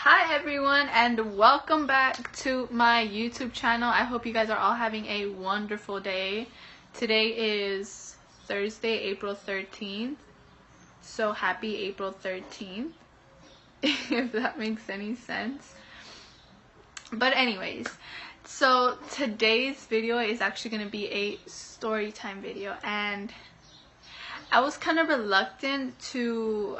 Hi everyone, and welcome back to my YouTube channel. I hope you guys are all having a wonderful day. Today is Thursday, April 13th. So happy April 13th, if that makes any sense. But anyways, so today's video is actually going to be a story time video, and I was kind of reluctant to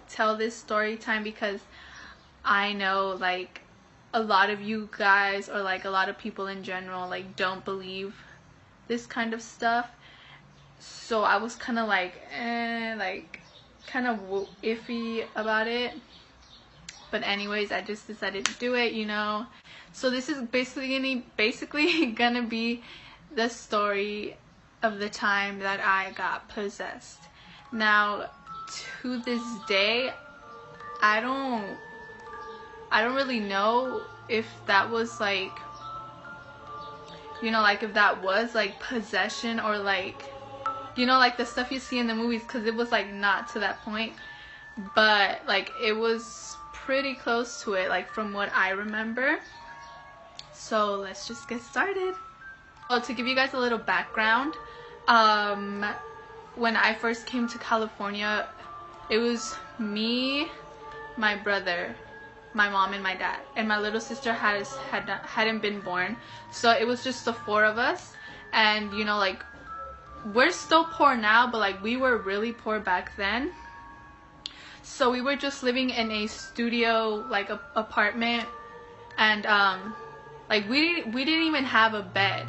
tell this story time because I know like a lot of you guys, or like a lot of people in general, like don't believe this kind of stuff. So I was kind of like kind of iffy about it. But anyways, I just decided to do it, you know. So this is basically gonna be the story of the time that I got possessed. Now, to this day, I don't really know if that was like, you know, like if that was like possession or like, you know, like the stuff you see in the movies, because it was like not to that point, but like it was pretty close to it, like from what I remember. So let's just get started. Well, to give you guys a little background, when I first came to California, it was me, my brother, my mom, and my dad, and my little sister hadn't been born. So it was just the four of us. And you know, like, we're still poor now, but like we were really poor back then. So we were just living in a studio like apartment, and like we didn't even have a bed.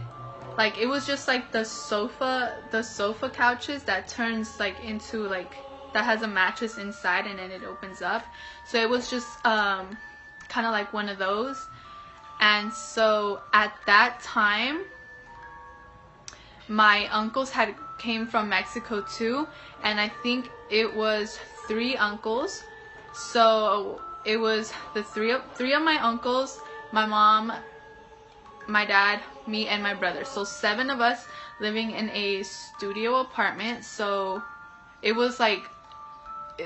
Like it was just like the sofa couches that turns like into like, that has a mattress inside and then it opens up. So it was just kind of like one of those. And so at that time, my uncles came from Mexico too, and I think it was 3 uncles. So it was the three of my uncles, my mom, my dad, me, and my brother. So 7 of us living in a studio apartment. So it was like,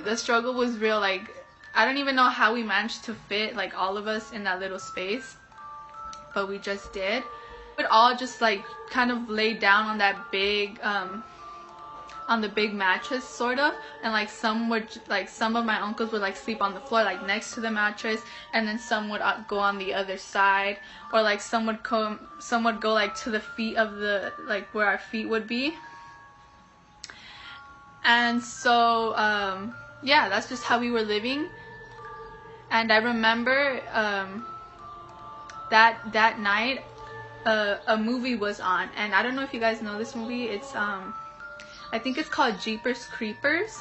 the struggle was real. Like, I don't even know how we managed to fit like all of us in that little space, but we just did. We'd all just like kind of lay down on that big on the big mattress sort of, and like some of my uncles would like sleep on the floor like next to the mattress, and then some would go on the other side, or like some would go like to the feet of the, like where our feet would be. And so yeah, that's just how we were living. And I remember that night a movie was on, and I don't know if you guys know this movie. It's I think it's called Jeepers Creepers,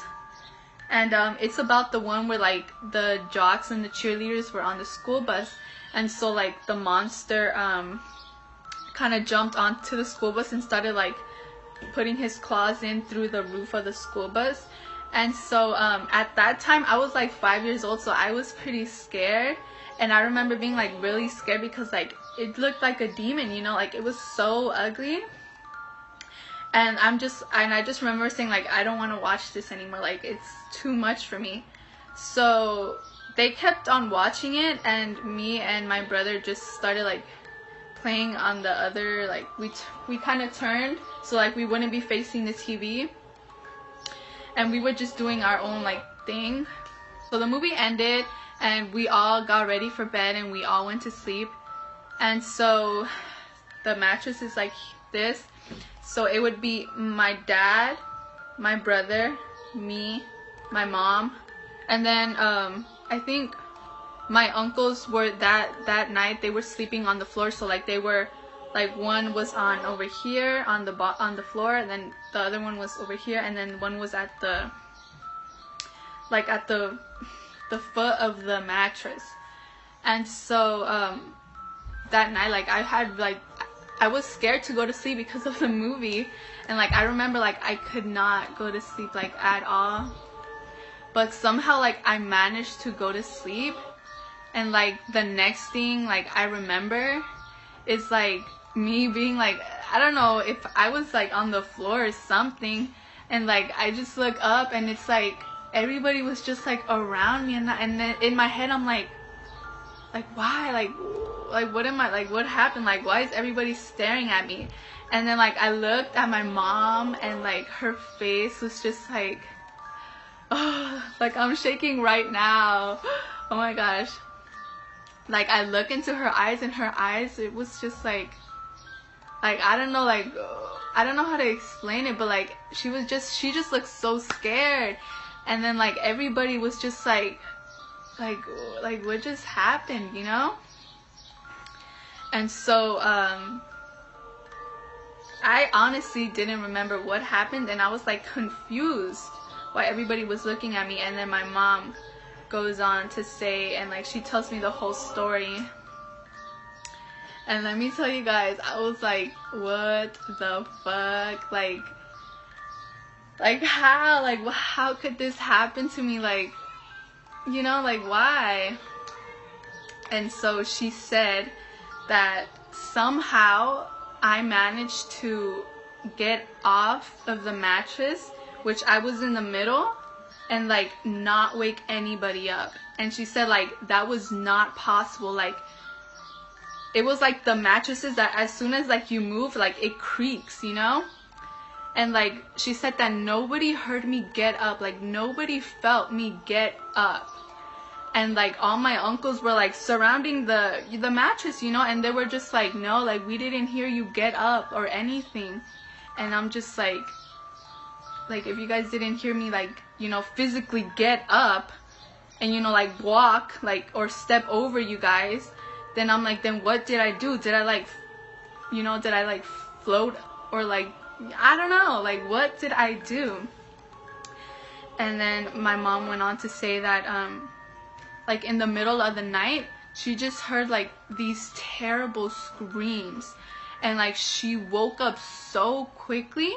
and it's about the one where like the jocks and the cheerleaders were on the school bus, and so like the monster kind of jumped onto the school bus and started like putting his claws in through the roof of the school bus. And so at that time I was like 5 years old, so I was pretty scared. And I remember being like really scared because like it looked like a demon, you know, like it was so ugly. And I just remember saying like, I don't want to watch this anymore, like it's too much for me. So they kept on watching it, and me and my brother just started like playing on the other, like we kind of turned so like we wouldn't be facing the TV, and we were just doing our own like thing. So the movie ended and we all got ready for bed and we all went to sleep. And so the mattress is like this. So it would be my dad, my brother, me, my mom, and then I think my uncles were that night, they were sleeping on the floor. So like they were like, one was on over here on the floor, and then the other one was over here, and then one was at the foot of the mattress. And so that night, like I was scared to go to sleep because of the movie, and like I remember like I could not go to sleep like at all. But somehow like I managed to go to sleep. And like the next thing like I remember is like me being like, I don't know if I was like on the floor or something, and like I just look up and it's like everybody was just like around me, and then in my head I'm like, like why, like what am I, like what happened, like why is everybody staring at me? And then like I looked at my mom, and like her face was just like, oh, like I'm shaking right now. Oh my gosh. Like I look into her eyes, and her eyes, it was just like I don't know, like I don't know how to explain it, but like she just looked so scared. And then like everybody was just like what just happened, you know? And so I honestly didn't remember what happened, and I was like confused why everybody was looking at me. And then my mom goes on to say, and like she tells me the whole story. And let me tell you guys, I was like, what the fuck? Like how could this happen to me? Like, you know, like why? And so she said that somehow I managed to get off of the mattress, which I was in the middle, and like not wake anybody up. And she said like that was not possible. Like it was like the mattresses that as soon as like you move, like it creaks, you know? And like she said that nobody heard me get up, like nobody felt me get up. And like all my uncles were like surrounding the mattress, you know, and they were just like, no, like we didn't hear you get up or anything. And I'm just like if you guys didn't hear me, like, you know, physically get up and, you know, like walk, like, or step over you guys, then I'm like, then what did I do? Did I like, you know, did I like float, or like, I don't know, like what did I do? And then my mom went on to say that like in the middle of the night, she just heard like these terrible screams, and like she woke up so quickly,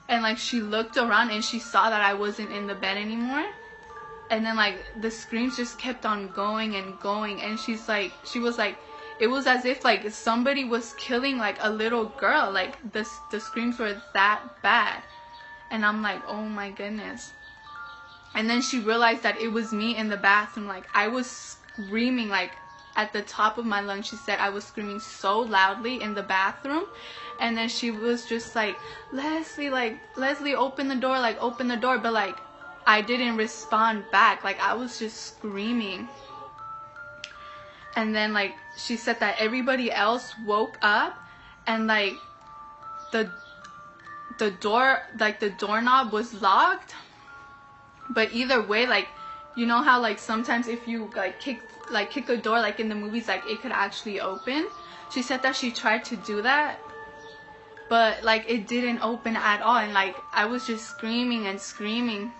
and like she looked around and she saw that I wasn't in the bed anymore. And then like the screams just kept on going and going, and she was like it was as if like somebody was killing like a little girl. Like the screams were that bad. And I'm like, oh my goodness. And then she realized that it was me in the bathroom. Like I was screaming like at the top of my lungs. She said I was screaming so loudly in the bathroom. And then she was just like, Leslie, open the door, like open the door. But like I didn't respond back. Like I was just screaming. And then like she said that everybody else woke up, and like the door, like the doorknob was locked. But either way, like, you know how like sometimes if you like kick a door, like in the movies, like it could actually open. She said that she tried to do that, but like it didn't open at all. And like I was just screaming and screaming.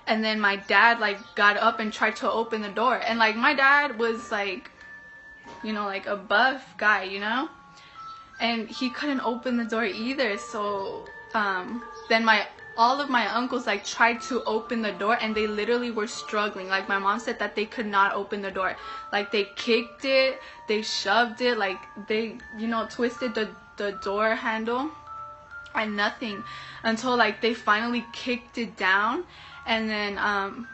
And then my dad like got up and tried to open the door. And like my dad was like, you know, like a buff guy, you know? And he couldn't open the door either. So then all of my uncles like tried to open the door, and they literally were struggling. Like my mom said that they could not open the door. Like they kicked it, they shoved it, like they, you know, twisted the door handle, and nothing, until like they finally kicked it down. And then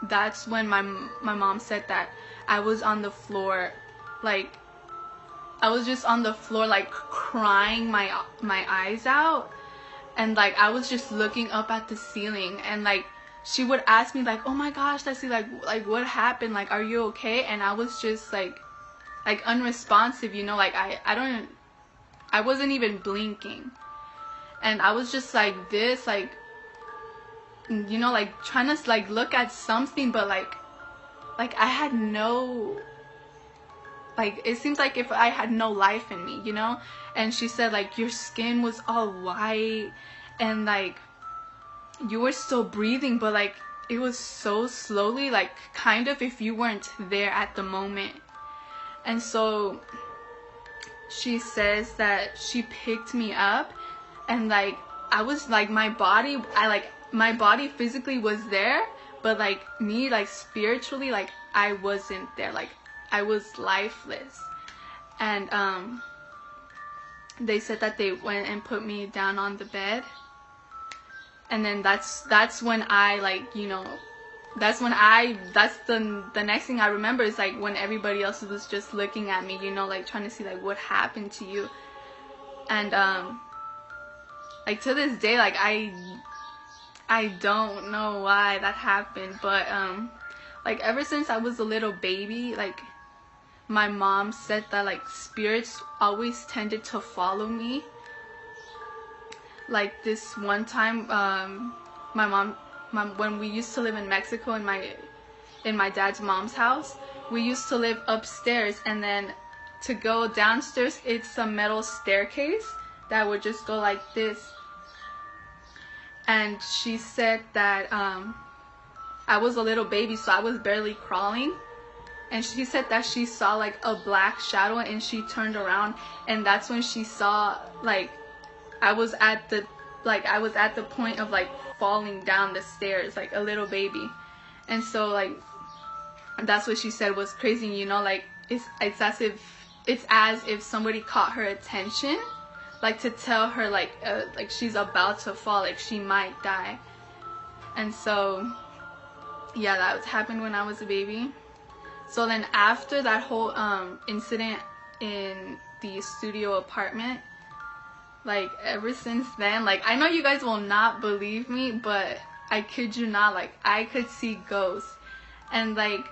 that's when my mom said that I was on the floor, like I was just on the floor like crying my eyes out. And like I was just looking up at the ceiling, and like she would ask me like, oh my gosh, Leslie, like what happened, like are you okay? And I was just like unresponsive, you know, like I wasn't even blinking. And I was just like this, like, you know, like trying to like look at something, but like I had no, like it seems like if I had no life in me, you know. And she said like your skin was all white, and like you were still breathing, but like it was so slowly, like kind of if you weren't there at the moment. And so she says that she picked me up, and like I was like my body physically was there, but like me, like spiritually, like I wasn't there, like I was lifeless. And they said that they went and put me down on the bed. And then that's when I like, you know, that's when that's the next thing I remember is like when everybody else was just looking at me, you know, like trying to see like what happened to you. And like to this day, like I don't know why that happened, but like ever since I was a little baby, like my mom said that like spirits always tended to follow me. Like this one time, my mom, when we used to live in Mexico in my dad's mom's house, we used to live upstairs, and then to go downstairs, it's a metal staircase that would just go like this. And she said that I was a little baby, so I was barely crawling, and she said that she saw like a black shadow, and she turned around, and that's when she saw like I was at the point of like falling down the stairs like a little baby. And so like that's what she said was crazy, you know, like it's as if somebody caught her attention, like to tell her like she's about to fall, like she might die. And so yeah, that happened when I was a baby. So then after that whole incident in the studio apartment, like ever since then, like I know you guys will not believe me, but I kid you not, like I could see ghosts. And like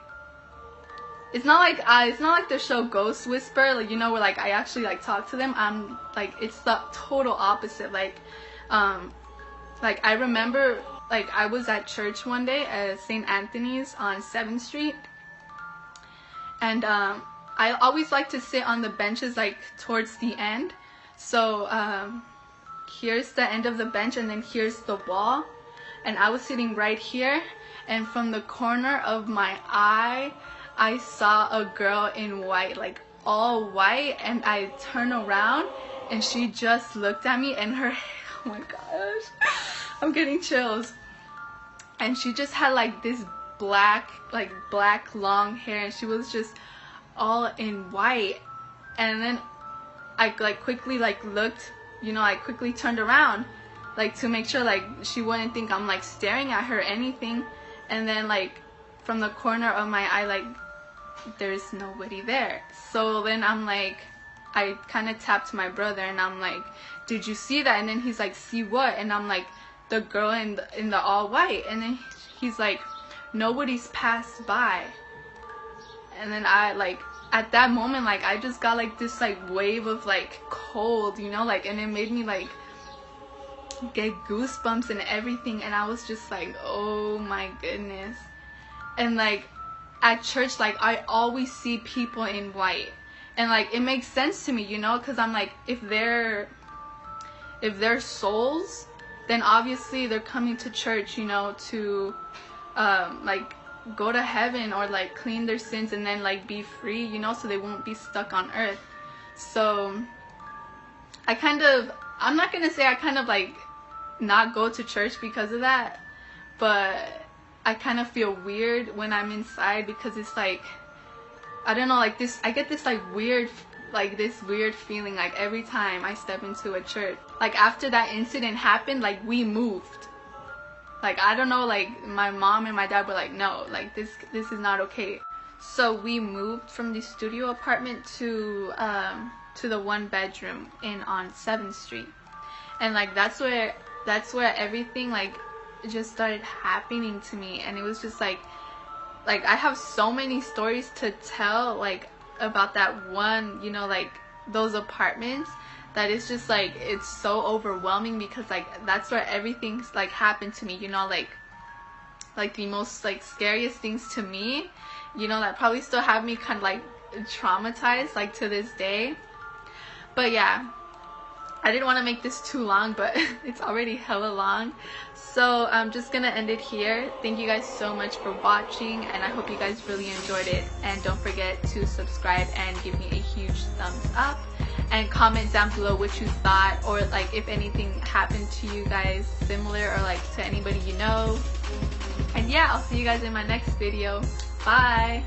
it's not like the show Ghost Whisper, like, you know, where like I actually like talk to them. I'm like, it's the total opposite. Like I remember like I was at church one day at St. Anthony's on 7th Street, and I always like to sit on the benches like towards the end. So here's the end of the bench, and then here's the wall, and I was sitting right here, and from the corner of my eye I saw a girl in white, like all white, and I turned around and she just looked at me, and her oh my gosh, I'm getting chills. And she just had like this black long hair, and she was just all in white. And then I like quickly like looked, you know, I quickly turned around like to make sure like she wouldn't think I'm like staring at her or anything. And then like from the corner of my eye, like there's nobody there. So then I'm like, I kind of tapped my brother, and I'm like, did you see that? And then he's like, see what? And I'm like, the girl in the all white. And then he's like, nobody's passed by. And then I like, at that moment, like I just got like this like wave of like cold, you know, like, and it made me like get goosebumps and everything. And I was just like, oh my goodness. And like at church, like I always see people in white, and like it makes sense to me, you know, because I'm like, if they're souls, then obviously they're coming to church, you know, to like go to heaven or like clean their sins and then like be free, you know, so they won't be stuck on earth. So I'm not gonna say I kind of like not go to church because of that, but I kind of feel weird when I'm inside, because it's like, I don't know, like this, I get this like weird feeling like every time I step into a church. Like after that incident happened, like we moved. Like I don't know, like my mom and my dad were like, no, like this is not okay. So we moved from the studio apartment to the 1-bedroom on 7th Street. And like that's where everything like just started happening to me. And it was just like I have so many stories to tell like about that one, you know, like those apartments, that it's just like it's so overwhelming, because like that's where everything's like happened to me, you know, like the most like scariest things to me, you know, that probably still have me kind of like traumatized like to this day. But yeah, I didn't want to make this too long, but it's already hella long. So I'm just gonna end it here. Thank you guys so much for watching, and I hope you guys really enjoyed it. And don't forget to subscribe and give me a huge thumbs up, and comment down below what you thought, or like if anything happened to you guys similar, or like to anybody you know. And yeah, I'll see you guys in my next video. Bye.